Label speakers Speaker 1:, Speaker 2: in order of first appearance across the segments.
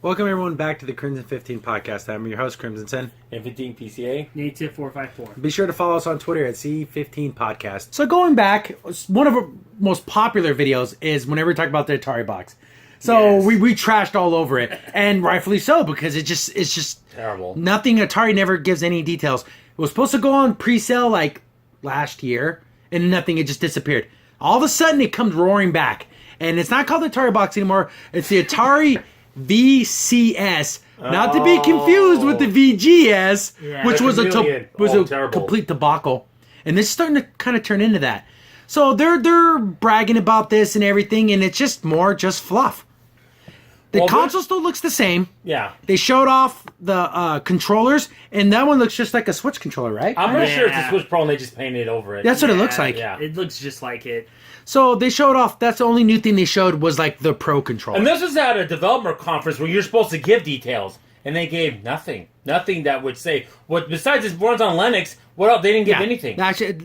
Speaker 1: Welcome everyone back to the Crimson 15 podcast. I'm your host, Crimson Sen.
Speaker 2: And 15 PCA.
Speaker 3: Native 454.
Speaker 1: Be sure to follow us on Twitter at C15 Podcast. So going back, one of our most popular videos is whenever we talk about the Atari box. So
Speaker 3: Yes.
Speaker 1: we trashed all over it, and rightfully so, because it's just
Speaker 2: Terrible.
Speaker 1: nothing. Atari never gives any details. It was supposed to go on pre-sale like last year, and nothing. It just disappeared. All of a sudden, it comes roaring back, and it's not called the Atari box anymore. It's the Atari VCS, not to be confused with the VGS,
Speaker 3: Yeah.
Speaker 1: which was a
Speaker 2: terrible.
Speaker 1: complete debacle. And this is starting to kind of turn into that. So they're bragging about this and everything, and it's just more just fluff. The console still looks the same.
Speaker 2: Yeah.
Speaker 1: They showed off the controllers, and that one looks just like a Switch controller, right?
Speaker 2: I'm pretty sure it's a
Speaker 3: Yeah.
Speaker 2: Switch Pro and they just painted over it.
Speaker 1: That's what it looks like.
Speaker 2: Yeah.
Speaker 3: It looks just like it.
Speaker 1: So they showed off. That's the only new thing they showed was like the Pro controller.
Speaker 2: And this was at a developer conference where you're supposed to give details. And they gave nothing. Nothing that would say, what besides it runs on Linux, what else? They didn't give anything.
Speaker 1: Actually,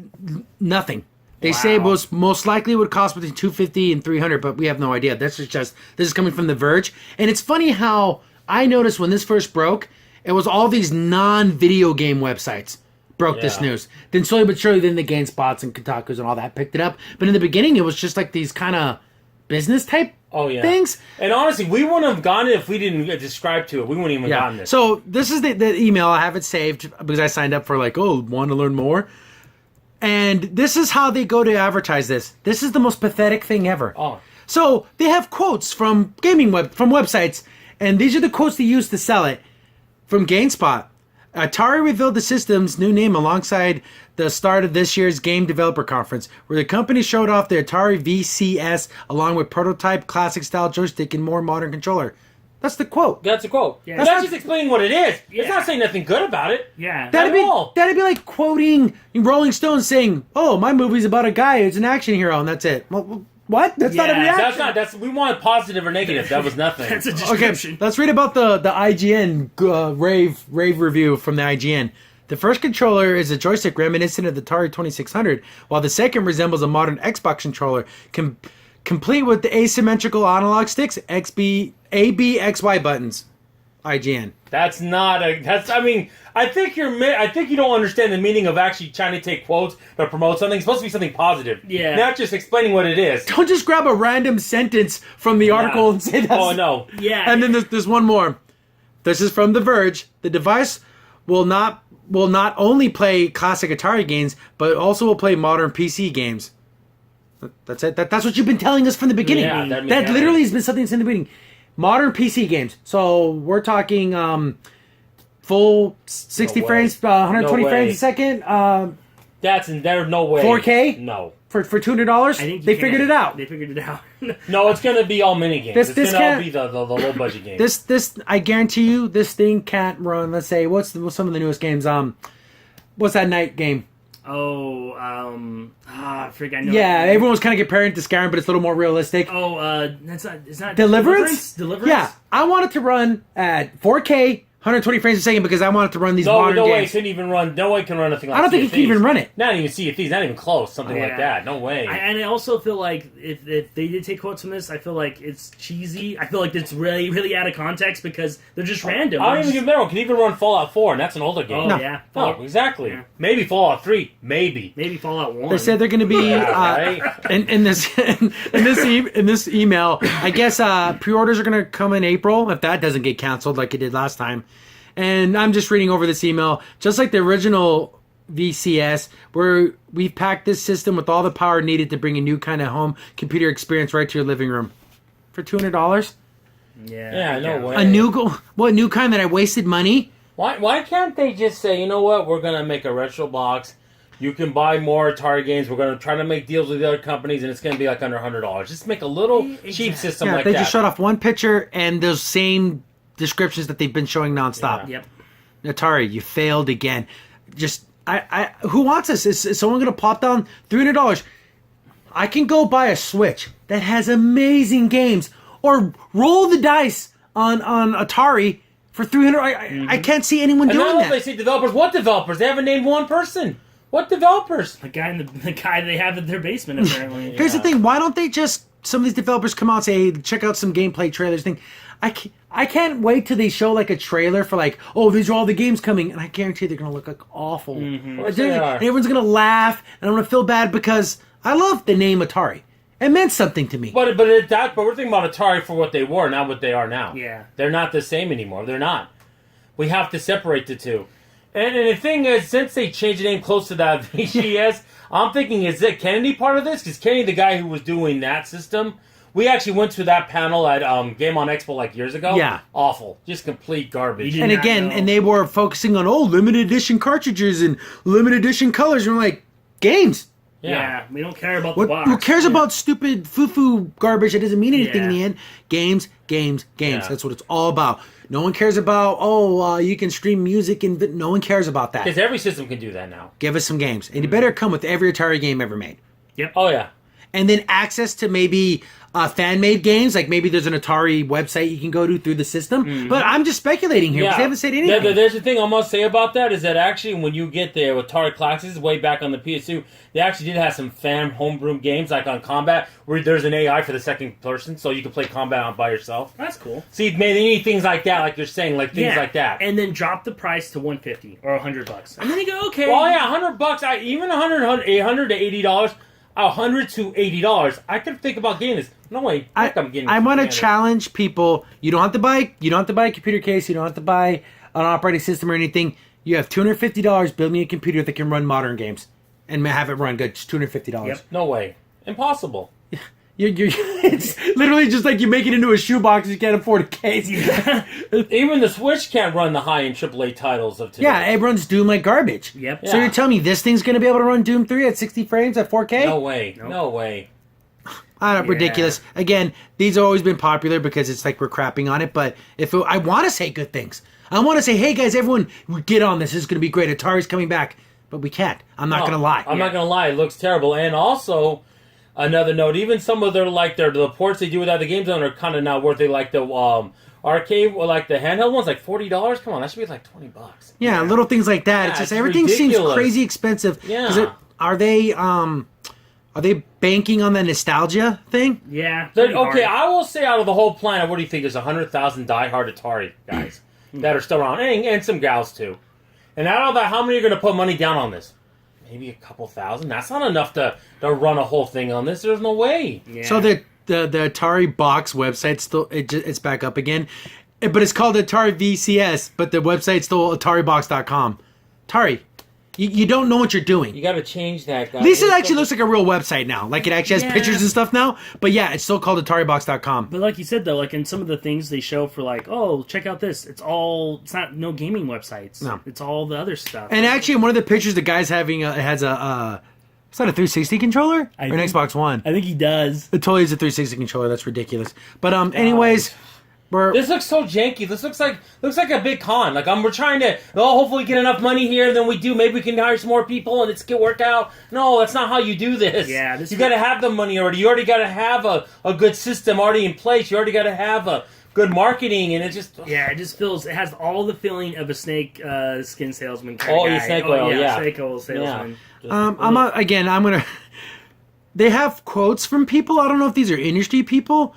Speaker 1: nothing. They say it was most likely would cost between $250 and $300, but we have no idea. This is coming from The Verge, and it's funny how I noticed when this first broke, it was all these non-video game websites broke this
Speaker 2: Yeah.
Speaker 1: news. Then slowly but surely, then the GameSpots and Kotakus and all that picked it up. But in the beginning, it was just like these kind of business type things.
Speaker 2: And honestly, we wouldn't have gotten it if we didn't subscribe to it. We wouldn't even have gotten it.
Speaker 1: So this is the email. I have it saved because I signed up for want to learn more. And this is how they go to advertise this. This is the most pathetic thing ever.
Speaker 2: Oh.
Speaker 1: So they have quotes from from websites, and these are the quotes they use to sell it. From GameSpot, Atari revealed the system's new name alongside the start of this year's Game Developer Conference, where the company showed off the Atari VCS along with prototype classic-style joystick and more modern controller. That's the quote.
Speaker 2: That's a quote.
Speaker 3: Yeah.
Speaker 2: But that's just explaining what it is.
Speaker 3: Yeah.
Speaker 2: It's not saying nothing good about it.
Speaker 3: Yeah.
Speaker 1: That'd be like quoting Rolling Stones saying, "Oh, my movie's about a guy who's an action hero," and that's it. Well, what? That's not a
Speaker 3: Yeah,
Speaker 1: reaction.
Speaker 2: We wanted positive or negative. That was nothing.
Speaker 3: That's a
Speaker 1: Okay,
Speaker 3: description.
Speaker 1: let's read about the IGN rave review from the IGN. The first controller is a joystick reminiscent of the Atari 2600, while the second resembles a modern Xbox controller, complete with the asymmetrical analog sticks, A, B, X, Y buttons. IGN.
Speaker 2: That's not a. That's. I mean, I think you don't understand the meaning of actually trying to take quotes to promote something. It's supposed to be something positive.
Speaker 3: Yeah.
Speaker 2: Not just explaining what it is.
Speaker 1: Don't just grab a random sentence from the article and say that's...
Speaker 2: Oh no.
Speaker 3: Yeah.
Speaker 1: And then there's one more. This is from The Verge. The device will not only play classic Atari games, but also will play modern PC games. That's it. That's what you've been telling us from the beginning.
Speaker 2: Yeah,
Speaker 1: that literally has been something since the beginning. Modern PC games. So we're talking full 60 frames, 120
Speaker 2: No
Speaker 1: frames
Speaker 2: way.
Speaker 1: a second.
Speaker 2: There's no way.
Speaker 1: 4K?
Speaker 2: No.
Speaker 1: For $200,
Speaker 3: I think
Speaker 1: they figured it out.
Speaker 3: They figured it out.
Speaker 2: No, it's gonna be all mini games.
Speaker 1: This
Speaker 2: It's gonna all
Speaker 1: can't-
Speaker 2: be the low budget games.
Speaker 1: This I guarantee you, this thing can't run. Let's say what's some of the newest games? What's that night game?
Speaker 3: I forget. I know
Speaker 1: Yeah, everyone was kind of comparing it to Skyrim, but it's a little more realistic.
Speaker 3: It's not
Speaker 1: Deliverance?
Speaker 3: Deliverance?
Speaker 1: Yeah, I want it to run at 4K, 120 frames a second because I want it to run these
Speaker 2: No
Speaker 1: modern
Speaker 2: way it
Speaker 1: games.
Speaker 2: couldn't even run. No way it can run anything like
Speaker 1: I don't think
Speaker 2: Sea
Speaker 1: it
Speaker 2: of
Speaker 1: can even
Speaker 2: Thieves.
Speaker 1: run it.
Speaker 2: Not even Sea of Thieves. Not even close. Something like
Speaker 3: Yeah.
Speaker 2: that. No way.
Speaker 3: And I also feel like if they did take quotes from this, I feel like it's cheesy. I feel like it's really, really out of context because they're just random.
Speaker 2: I don't even give it. Can even run Fallout 4, and that's an older game.
Speaker 3: Oh,
Speaker 1: No.
Speaker 3: yeah.
Speaker 2: No, exactly.
Speaker 3: Yeah.
Speaker 2: Maybe Fallout 3. Maybe.
Speaker 3: Maybe Fallout 1.
Speaker 1: They said they're going to be
Speaker 2: Right?
Speaker 1: in this in this email. I guess pre-orders are going to come in April if that doesn't get canceled like it did last time. And I'm just reading over this email, just like the original VCS, where we've packed this system with all the power needed to bring a new kind of home computer experience right to your living room for $200.
Speaker 3: Yeah,
Speaker 2: no way.
Speaker 1: A new kind that I wasted money.
Speaker 2: Why can't they just say, you know what, we're going to make a retro box. You can buy more Atari games. We're going to try to make deals with the other companies, and it's going to be like under $100. Just make a little cheap system
Speaker 1: Yeah,
Speaker 2: like
Speaker 1: they
Speaker 2: that.
Speaker 1: just showed off one picture and those same descriptions that they've been showing nonstop.
Speaker 3: Yep.
Speaker 1: Atari, you failed again. Just who wants this? Is someone going to plop down $300? I can go buy a Switch that has amazing games, or roll the dice on Atari for $300. I can't see anyone
Speaker 2: and
Speaker 1: doing
Speaker 2: now
Speaker 1: that.
Speaker 2: they say developers. What developers? They haven't named one person. What developers?
Speaker 3: The guy they have in their basement apparently.
Speaker 1: Here's the thing: why don't they just some of these developers come out and say, hey, check out some gameplay trailers thing. I can't wait till they show like a trailer for like, oh, these are all the games coming, and I guarantee they're gonna look like awful.
Speaker 2: Mm-hmm.
Speaker 1: And everyone's gonna laugh, and I'm gonna feel bad because I love the name Atari. It meant something to me.
Speaker 2: But we're thinking about Atari for what they were, not what they are now.
Speaker 3: Yeah.
Speaker 2: They're not the same anymore. They're not. We have to separate the two. And the thing is, since they changed the name close to that VCS, I'm thinking, is it Kennedy part of this? Because Kennedy, the guy who was doing that system, we actually went to that panel at Game on Expo like years ago.
Speaker 1: Yeah.
Speaker 2: Awful. Just complete garbage.
Speaker 1: And again, and they were focusing on, limited edition cartridges and limited edition colors. And we're like, games.
Speaker 3: Yeah, we don't care about the box.
Speaker 1: Who cares about stupid foo-foo garbage that doesn't mean anything in the end? Games.
Speaker 2: Yeah.
Speaker 1: That's what it's all about. No one cares about, you can stream music, and no one cares about that.
Speaker 2: Because every system can do that now.
Speaker 1: Give us some games. And you better come with every Atari game ever made.
Speaker 3: Yep.
Speaker 2: Oh, yeah.
Speaker 1: And then access to maybe fan-made games, like maybe there's an Atari website you can go to through the system. But I'm just speculating here because they haven't said anything.
Speaker 2: There's the thing I must say about that is that actually when you get the Atari Classics way back on the PS2, they actually did have some fan homebrew games like on Combat where there's an AI for the second person, so you can play Combat on by yourself.
Speaker 3: That's cool.
Speaker 2: See, they need things like that, like you're saying, like things like that.
Speaker 3: And then drop the price to $150 or $100, and then you go, okay.
Speaker 2: Well, yeah, $100. Even $100 to $80. $100 to $80. I could think about getting this. No way. I'm getting.
Speaker 1: I want to challenge people. You don't have to buy. You don't have to buy a computer case. You don't have to buy an operating system or anything. You have $250. Build me a computer that can run modern games and have it run good. Just $250.
Speaker 3: Yep.
Speaker 2: No way. Impossible.
Speaker 1: It's literally just like you make it into a shoebox. You can't afford a case.
Speaker 2: Even the Switch can't run the high-end AAA titles of today.
Speaker 1: Yeah, it runs Doom like garbage.
Speaker 3: Yep.
Speaker 1: So you're telling me this thing's going to be able to run Doom 3 at 60 frames at 4K?
Speaker 2: No way.
Speaker 3: Nope.
Speaker 2: No way.
Speaker 1: Ridiculous. Again, these have always been popular because it's like we're crapping on it. But I want to say good things. I want to say, hey guys, everyone, get on this. This is going to be great. Atari's coming back. But we can't. I'm not going to lie.
Speaker 2: I'm not going to lie. It looks terrible. And also, another note, even some of the ports they do with other games on are kind of not worth it. Like the arcade, or like the handheld ones, like $40. Come on, that should be like $20.
Speaker 1: Yeah, little things like that.
Speaker 2: Yeah,
Speaker 1: it's just
Speaker 2: it's
Speaker 1: everything
Speaker 2: ridiculous.
Speaker 1: seems crazy expensive.
Speaker 2: Yeah.
Speaker 1: Are they banking on the nostalgia thing?
Speaker 3: Yeah.
Speaker 2: Okay, I will say out of the whole planet, what do you think? There's 100,000 diehard Atari guys that are still around, and some gals too. And out of that, how many are going to put money down on this? Maybe a couple thousand. That's not enough to run a whole thing on this. There's no way.
Speaker 3: Yeah.
Speaker 1: So the Atari box website still it's back up again, but it's called Atari VCS, but the website's still AtariBox.com. Atari, you don't know what you're doing.
Speaker 2: You got to change that, guys.
Speaker 1: At least it actually looks like a real website now. Like it actually has pictures and stuff now. But yeah, it's still called AtariBox.com.
Speaker 3: But like you said though, like in some of the things they show for like, oh, check out this. It's not no gaming websites.
Speaker 1: No.
Speaker 3: It's all the other stuff.
Speaker 1: And actually, in one of the pictures, the guy's having has a. Is that a 360 controller or an Xbox One?
Speaker 3: I think he does.
Speaker 1: It totally is a 360 controller. That's ridiculous. But anyways,
Speaker 2: this looks so janky. This looks like a big con. Like we're trying to hopefully get enough money here. Then we do. Maybe we can hire some more people and it's get work out. No, that's not how you do this.
Speaker 3: Yeah,
Speaker 2: you got to have the money already. You already got to have a good system already in place. You already got to have a good marketing, and it just
Speaker 3: it has all the feeling of a snake skin salesman.
Speaker 2: Snake oil,
Speaker 3: snake oil salesman.
Speaker 1: I'm gonna. They have quotes from people. I don't know if these are industry people,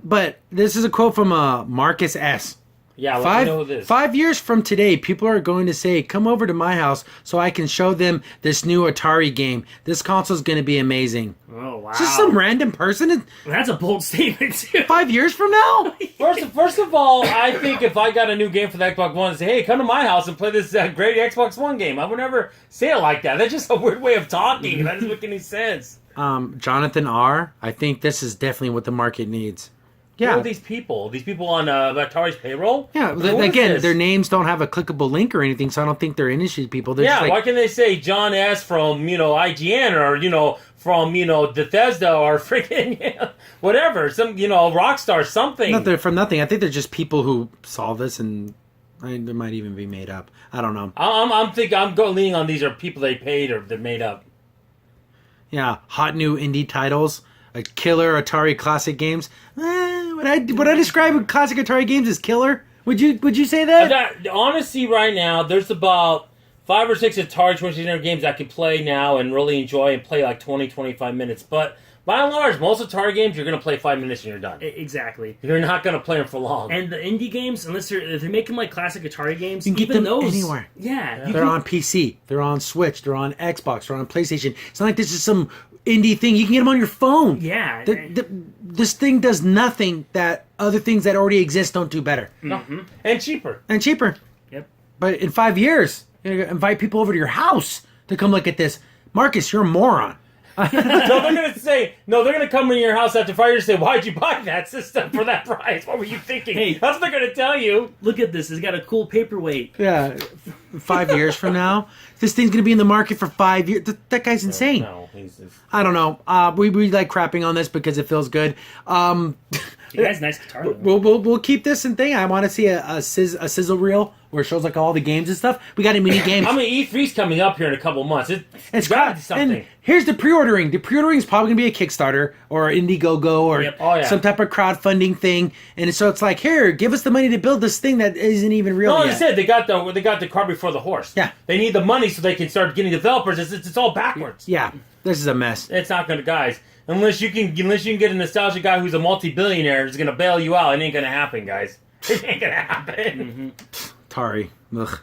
Speaker 1: but this is a quote from Marcus S.
Speaker 2: Yeah, let me know who this.
Speaker 1: 5 years from today, people are going to say, "Come over to my house so I can show them this new Atari game. This console is going to be amazing."
Speaker 3: Oh wow!
Speaker 1: Just some random person.
Speaker 3: That's a bold statement too.
Speaker 1: 5 years from now.
Speaker 2: First of all, I think if I got a new game for the Xbox One and say, "Hey, come to my house and play this great Xbox One game," I would never say it like that. That's just a weird way of talking. That doesn't make any sense.
Speaker 1: Jonathan R. I think this is definitely what the market needs. Yeah.
Speaker 2: Who are these people? These people on Atari's payroll?
Speaker 1: Yeah, again, their names don't have a clickable link or anything, so I don't think they're industry people. They're just
Speaker 2: why can they say John S. from, IGN or, from, Bethesda or freaking, whatever, some, Rockstar, something.
Speaker 1: From nothing. I think they're just people who saw this and they might even be made up. I don't know.
Speaker 2: I'm leaning on these are people they paid or they're made up.
Speaker 1: Yeah, hot new indie titles, like killer Atari classic games. Would I describe classic Atari games as killer? Would you say that?
Speaker 2: Honestly, right now, there's about 5 or 6 Atari 2600 games I could play now and really enjoy and play like 20, 25 minutes. But By and large, most Atari games you're going to play 5 minutes and you're done.
Speaker 3: Exactly.
Speaker 2: You're not going to play them for long.
Speaker 3: And the indie games, unless if they're making like classic Atari games,
Speaker 1: You can get
Speaker 3: even
Speaker 1: them
Speaker 3: those
Speaker 1: anywhere.
Speaker 3: Yeah,
Speaker 1: They're on PC. They're on Switch. They're on Xbox. They're on PlayStation. It's not like this is some indie thing. You can get them on your phone.
Speaker 3: Yeah.
Speaker 1: This thing does nothing that other things that already exist don't do better.
Speaker 2: And cheaper.
Speaker 1: And cheaper.
Speaker 3: Yep.
Speaker 1: But in 5 years, you're going to invite people over to your house to come look at this. Marcus, you're a moron.
Speaker 2: No, they're going to say, they're going to come in your house after 5 years and say, why'd you buy that system for that price? What were you thinking?
Speaker 3: Hey.
Speaker 2: That's what they're going to tell you.
Speaker 3: Look at this. It's got a cool paperweight.
Speaker 1: Yeah. 5 years from now, this thing's going to be in the market for 5 years. That guy's insane.
Speaker 2: No, he's just...
Speaker 1: I don't know. We like crapping on this because it feels good.
Speaker 3: You guys, nice guitar. Though.
Speaker 1: We'll keep this and thing. I want to see a sizzle reel where it shows like all the games and stuff. We got a mini games.
Speaker 2: I mean, E3's coming up here in a couple months.
Speaker 1: It's
Speaker 2: got to
Speaker 1: crap.
Speaker 2: do something.
Speaker 1: And here's the pre-ordering. The pre-ordering is probably going to be a Kickstarter or Indiegogo or
Speaker 3: Yep.
Speaker 2: Oh, yeah.
Speaker 1: some type of crowdfunding thing. And so it's like, here, give us the money to build this thing that isn't even real
Speaker 2: No,
Speaker 1: yet.
Speaker 2: I said they got the cart before the horse.
Speaker 1: Yeah.
Speaker 2: They need the money so they can start getting developers. It's all backwards.
Speaker 1: Yeah, this is a mess.
Speaker 2: It's not going to, guys. Unless you can get a nostalgia guy who's a multi-billionaire who's going to bail you out, it ain't going to happen, guys. It ain't going to happen.
Speaker 1: Atari. Ugh.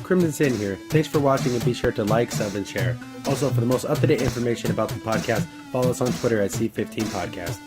Speaker 1: Crimson Sin here. Thanks for watching and be sure to like, sub, and share. Also, for the most up-to-date information about the podcast, follow us on Twitter at C15 Podcast.